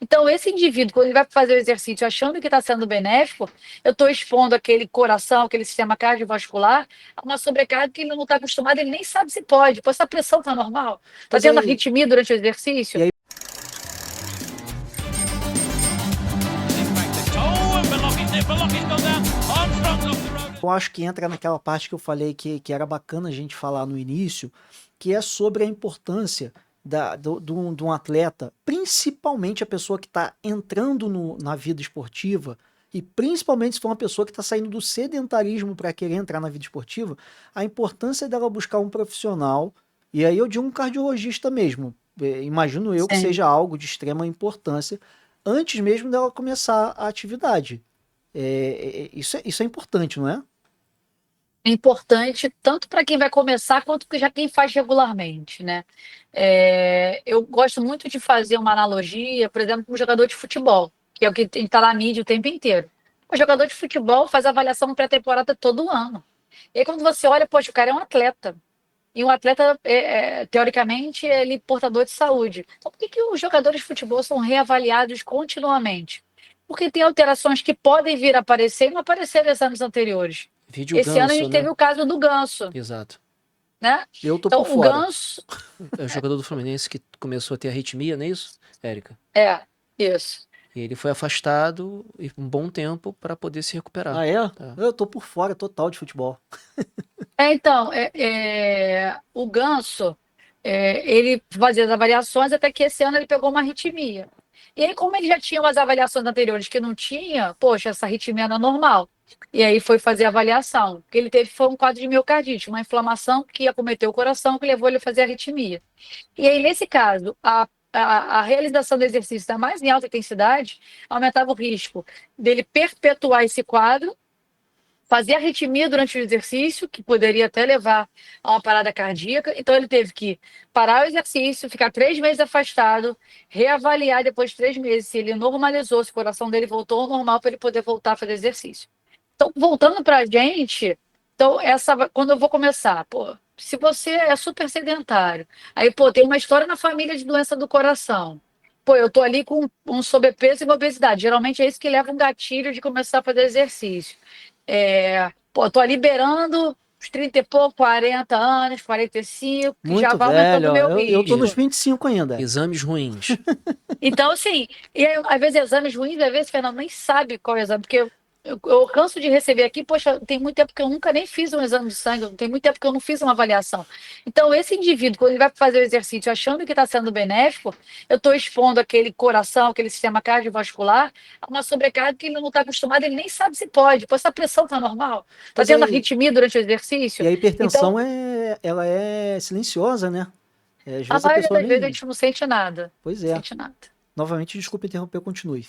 Então, esse indivíduo, quando ele vai fazer o exercício achando que está sendo benéfico, eu estou expondo aquele coração, aquele sistema cardiovascular, a uma sobrecarga que ele não está acostumado, ele nem sabe se pode. Pô, essa pressão está normal? Está Mas tendo aí, arritmia durante o e exercício? aí eu acho que entra naquela parte que eu falei que era bacana a gente falar no início, que é sobre a importância de um atleta, principalmente a pessoa que está entrando na vida esportiva, e principalmente se for uma pessoa que está saindo do sedentarismo para querer entrar na vida esportiva, a importância dela buscar um profissional, e aí eu digo um cardiologista mesmo, imagino eu que Sim. seja algo de extrema importância, antes mesmo dela começar a atividade. Isso é importante, não é? É importante tanto para quem vai começar quanto para já quem faz regularmente, né? Eu gosto muito de fazer uma analogia, por exemplo, com o jogador de futebol, que é o que está na mídia o tempo inteiro. O jogador de futebol faz avaliação pré-temporada todo ano. E aí, quando você olha, poxa, o cara é um atleta. E um atleta, teoricamente, ele é portador de saúde. Então, por que que os jogadores de futebol são reavaliados continuamente? Porque tem alterações que podem vir a aparecer e não apareceram nos anos anteriores. Vídeo Esse ano a Ganso, gente teve né? o caso do Ganso, Exato. né? Eu tô por Então, o fora. Ganso, É o jogador do Fluminense que começou a ter arritmia, não é isso, Érica? isso. E ele foi afastado e um bom tempo para poder se recuperar. Ah, é? Tá? Eu tô por fora total de futebol. Então, o Ganso, ele fazia as avaliações até que esse ano ele pegou uma arritmia. E aí, como ele já tinha umas avaliações anteriores que não tinha, poxa, essa arritmia não é normal. E aí foi fazer a avaliação. O que ele teve foi um quadro de miocardite, uma inflamação que acometeu o coração, que levou ele a fazer arritmia. E aí, nesse caso, a realização do exercício está mais em alta intensidade, aumentava o risco dele perpetuar esse quadro, fazer arritmia durante o exercício, que poderia até levar a uma parada cardíaca. Então, ele teve que parar o exercício, ficar 3 meses afastado, reavaliar depois de 3 meses se ele normalizou, se o coração dele voltou ao normal para ele poder voltar a fazer exercício. Então, voltando para a gente, então, quando eu vou começar, pô, se você é super sedentário, aí, pô, tem uma história na família de doença do coração. Pô, eu tô ali com um sobrepeso e uma obesidade. Geralmente é isso que leva um gatilho de começar a fazer exercício. Pô, tô liberando os 30 e pouco, 40 anos, 45, que já Muito vai aumentando velho, o ó. meu Eu tô nos risco. 25 ainda. Exames ruins. Então, assim, e aí, às vezes exames ruins, às vezes, Fernando, nem sabe qual é o exame, porque eu canso de receber aqui, poxa, tem muito tempo que eu nunca nem fiz um exame de sangue, tem muito tempo que eu não fiz uma avaliação. Então, esse indivíduo, quando ele vai fazer o exercício achando que está sendo benéfico, eu estou expondo aquele coração, aquele sistema cardiovascular, a uma sobrecarga que ele não está acostumado, ele nem sabe se pode. Pô, essa pressão está normal? Está Mas tendo aí, arritmia durante o e exercício? a Então, hipertensão ela é silenciosa, né? Às a vezes a maioria pessoa das vezes a nem. gente não sente nada. Pois Não é. sente nada. Novamente, desculpa interromper, continue.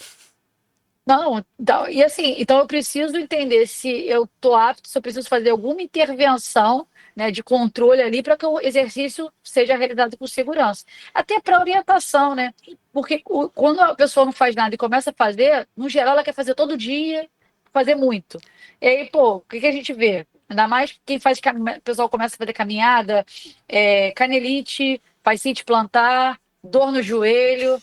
Não, então, e assim, então eu preciso entender se eu estou apto, se eu preciso fazer alguma intervenção, né, de controle ali para que o exercício seja realizado com segurança. Até para orientação, né? Porque quando a pessoa não faz nada e começa a fazer, no geral ela quer fazer todo dia, fazer muito. E aí, pô, o que que a gente vê? Ainda mais quem faz, o pessoal começa a fazer caminhada, canelite, fascite plantar, dor no joelho.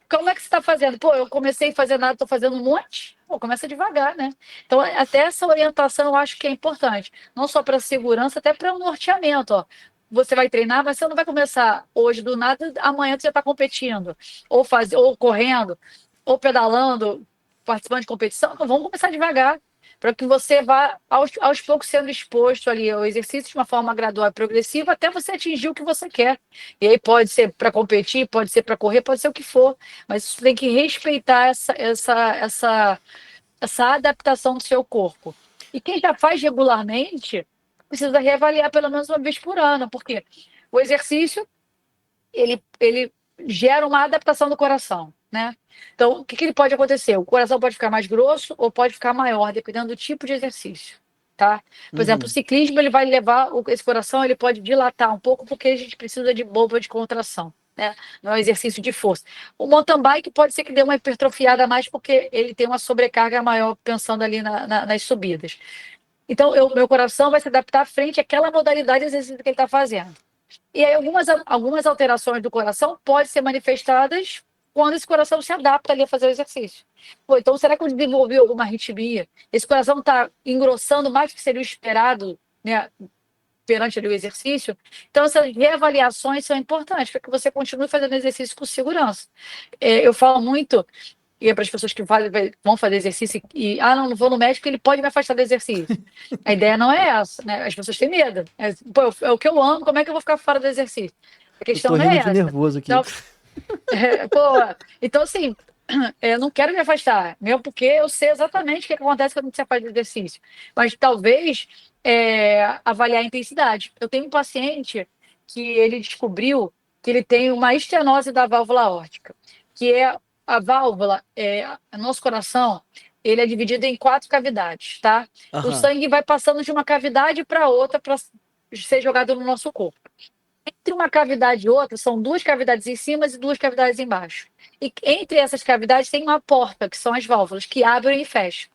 Como é que você está fazendo? Pô, eu comecei a fazer nada, estou fazendo um monte. Pô, começa devagar, né? Então, até essa orientação eu acho que é importante. Não só para segurança, até para o norteamento. Ó. Você vai treinar, mas você não vai começar hoje do nada, amanhã você está competindo. Ou correndo, ou pedalando, participando de competição. Então, vamos começar devagar, para que você vá aos poucos sendo exposto ali ao exercício de uma forma gradual e progressiva, até você atingir o que você quer. E aí pode ser para competir, pode ser para correr, pode ser o que for. Mas você tem que respeitar essa adaptação do seu corpo. E quem já faz regularmente precisa reavaliar pelo menos uma vez por ano, porque o exercício ele gera uma adaptação do coração, né? Então, o que, que ele pode acontecer? O coração pode ficar mais grosso ou pode ficar maior, dependendo do tipo de exercício, tá? Por exemplo, o Uhum. ciclismo ele vai levar esse coração, ele pode dilatar um pouco porque a gente precisa de bomba de contração, né? Não é um exercício de força. O mountain bike pode ser que dê uma hipertrofiada a mais porque ele tem uma sobrecarga maior pensando ali nas subidas. Então, meu coração vai se adaptar frente àquela modalidade de exercício que ele está fazendo. E aí, algumas alterações do coração podem ser manifestadas quando esse coração se adapta ali a fazer o exercício. Pô, então, será que eu desenvolvi alguma arritmia? Esse coração está engrossando mais do que seria o esperado, né, perante ali o exercício? Então, essas reavaliações são importantes para que você continue fazendo exercício com segurança. Eu falo muito, e é para as pessoas que vão fazer exercício e, não vou no médico, ele pode me afastar do exercício. A ideia não é essa, né? As pessoas têm medo. Pô, é o que eu amo, como é que eu vou ficar fora do exercício? A Eu questão tô não rindo é de essa. nervoso aqui. Então, pô, então assim, eu não quero me afastar, mesmo porque eu sei exatamente o que acontece quando você faz exercício. Mas talvez avaliar a intensidade. Eu tenho um paciente que ele descobriu que ele tem uma estenose da válvula aórtica, que é a válvula, nosso coração, ele é dividido em 4 cavidades, tá? O Aham. sangue vai passando de uma cavidade para outra para ser jogado no nosso corpo. Entre uma cavidade e outra, são 2 cavidades em cima e 2 cavidades embaixo. E entre essas cavidades tem uma porta, que são as válvulas, que abrem e fecham.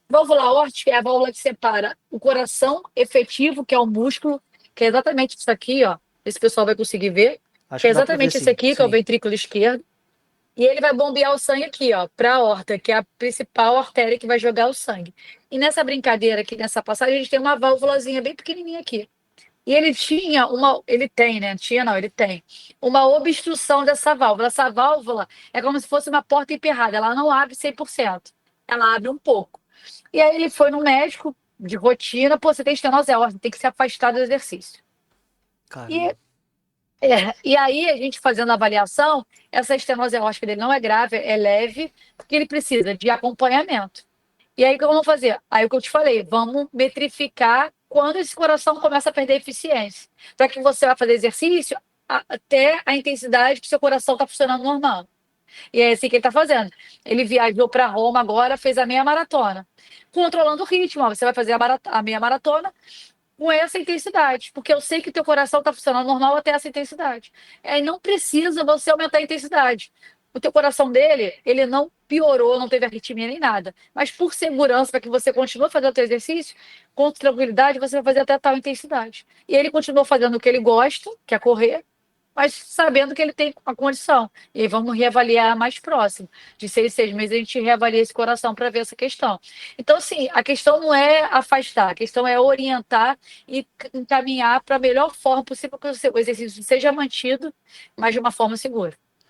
Válvula aórtica é a válvula que separa o coração efetivo, que é o músculo, que é exatamente isso aqui, ó. Esse pessoal vai conseguir ver. Acho Que é que dá pra ver exatamente esse sim. aqui, que é o Sim. ventrículo esquerdo. E ele vai bombear o sangue aqui, ó, para a aorta, que é a principal artéria que vai jogar o sangue. E nessa brincadeira aqui, nessa passagem, a gente tem uma válvulazinha bem pequenininha aqui. E ele tem, né? Tinha não, ele tem uma obstrução dessa válvula. Essa válvula é como se fosse uma porta emperrada, ela não abre 100%, ela abre um pouco. E aí ele foi no médico de rotina, pô, você tem estenose aórtica, tem que se afastar do exercício. Caramba. E, e aí a gente fazendo a avaliação, essa estenose aórtica dele não é grave, é leve, porque ele precisa de acompanhamento. E aí o que vamos fazer? Aí o que eu te falei, vamos metrificar quando esse coração começa a perder eficiência. Para que você vai fazer exercício até a intensidade que seu coração está funcionando normal. E é assim que ele está fazendo. Ele viajou para Roma agora, fez a meia maratona. Controlando o ritmo. Ó, você vai fazer a meia maratona com essa intensidade, porque eu sei que teu coração está funcionando normal até essa intensidade. Aí não precisa você aumentar a intensidade. O teu coração dele, ele não piorou, não teve arritmia nem nada. Mas por segurança, para que você continue fazendo o teu exercício, com tranquilidade, você vai fazer até tal intensidade. E ele continuou fazendo o que ele gosta, que é correr, mas sabendo que ele tem a condição. E aí vamos reavaliar mais próximo. De 6 em 6 meses, a gente reavalia esse coração para ver essa questão. Então, assim, a questão não é afastar, a questão é orientar e encaminhar para a melhor forma possível que o exercício seja mantido, mas de uma forma segura.